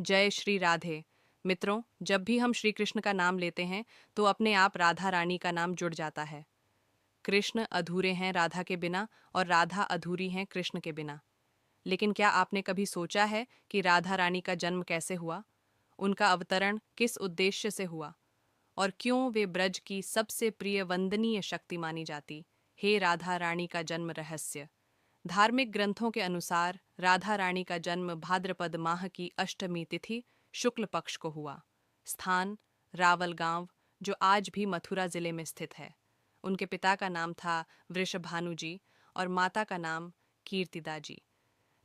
जय श्री राधे। मित्रों, जब भी हम श्री कृष्ण का नाम लेते हैं तो अपने आप राधा रानी का नाम जुड़ जाता है। कृष्ण अधूरे हैं राधा के बिना और राधा अधूरी हैं कृष्ण के बिना। लेकिन क्या आपने कभी सोचा है कि राधा रानी का जन्म कैसे हुआ? उनका अवतरण किस उद्देश्य से हुआ? और क्यों वे ब्रज की सबसे प्रिय वंदनीय शक्ति मानी जाती? हे राधा रानी का जन्म रहस्य। धार्मिक ग्रंथों के अनुसार राधा रानी का जन्म भाद्रपद माह की अष्टमी तिथि शुक्ल पक्ष को हुआ। स्थान रावल गांव, जो आज भी मथुरा जिले में स्थित है। उनके पिता का नाम था वृषभानु जी और माता का नाम कीर्तिदा जी।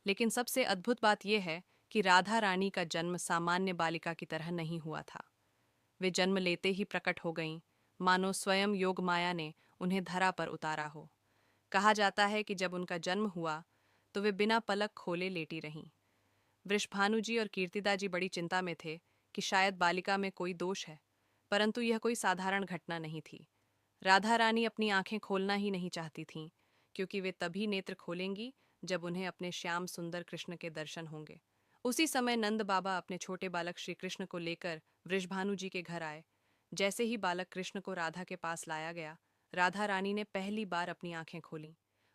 लेकिन सबसे अद्भुत बात यह है कि राधा रानी का जन्म सामान्य बालिका की तरह नहीं हुआ था। वे जन्म लेते ही प्रकट हो गईं, मानो स्वयं योग माया ने उन्हें धरा पर उतारा हो। कहा जाता है कि जब उनका जन्म हुआ तो वे बिना पलक खोले लेटी रहीं। वृषभानु जी और कीर्तिदा जी बड़ी चिंता में थे कि शायद बालिका में कोई दोष है, परंतु यह कोई साधारण घटना नहीं थी। राधा रानी अपनी आंखें खोलना ही नहीं चाहती थीं, क्योंकि वे तभी नेत्र खोलेंगी जब उन्हें अपने श्याम सुंदर कृष्ण के दर्शन होंगे। उसी समय नंद बाबा अपने छोटे बालक श्री कृष्ण को लेकर वृषभानु जी के घर आए। जैसे ही बालक कृष्ण को राधा के पास लाया गया, राधा रानी ने पहली बार अपनी आंखें खोलीं।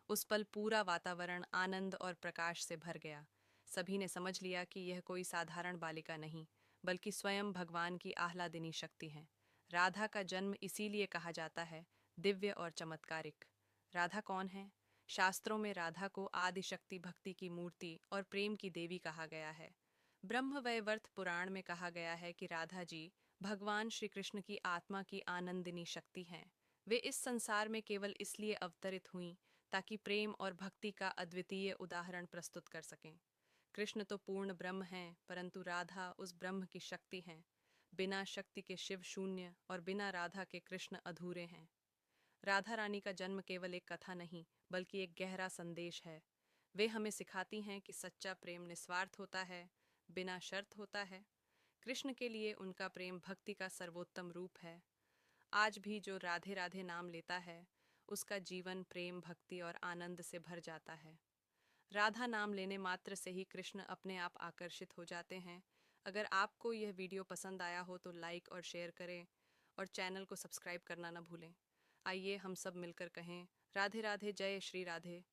उस पल पूरा वातावरण आनंद और प्रकाश से भर गया। सभी ने समझ लिया कि यह कोई साधारण बालिका नहीं, बल्कि स्वयं भगवान की आह्लादिनी शक्ति है। राधा का जन्म इसीलिए कहा जाता है दिव्य और चमत्कारिक। राधा कौन है? शास्त्रों में राधा को आदि शक्ति, भक्ति की मूर्ति और प्रेम की देवी कहा गया है। ब्रह्मवैवर्त पुराण में कहा गया है कि राधा जी भगवान श्री कृष्ण की आत्मा की आनंदिनी शक्ति हैं। वे इस संसार में केवल इसलिए अवतरित हुईं ताकि प्रेम और भक्ति का अद्वितीय उदाहरण प्रस्तुत कर सकें। कृष्ण तो पूर्ण ब्रह्म हैं, परंतु राधा उस ब्रह्म की शक्ति हैं। बिना शक्ति के शिव शून्य और बिना राधा के कृष्ण अधूरे हैं। राधा रानी का जन्म केवल एक कथा नहीं, बल्कि एक गहरा संदेश है। वे हमें सिखाती हैं कि सच्चा प्रेम निस्वार्थ होता है, बिना शर्त होता है। कृष्ण के लिए उनका प्रेम भक्ति का सर्वोत्तम रूप है। आज भी जो राधे राधे नाम लेता है, उसका जीवन प्रेम, भक्ति और आनंद से भर जाता है। राधा नाम लेने मात्र से ही कृष्ण अपने आप आकर्षित हो जाते हैं। अगर आपको यह वीडियो पसंद आया हो तो लाइक और शेयर करें और चैनल को सब्सक्राइब करना न भूलें। आइए हम सब मिलकर कहें, राधे राधे, जय श्री राधे।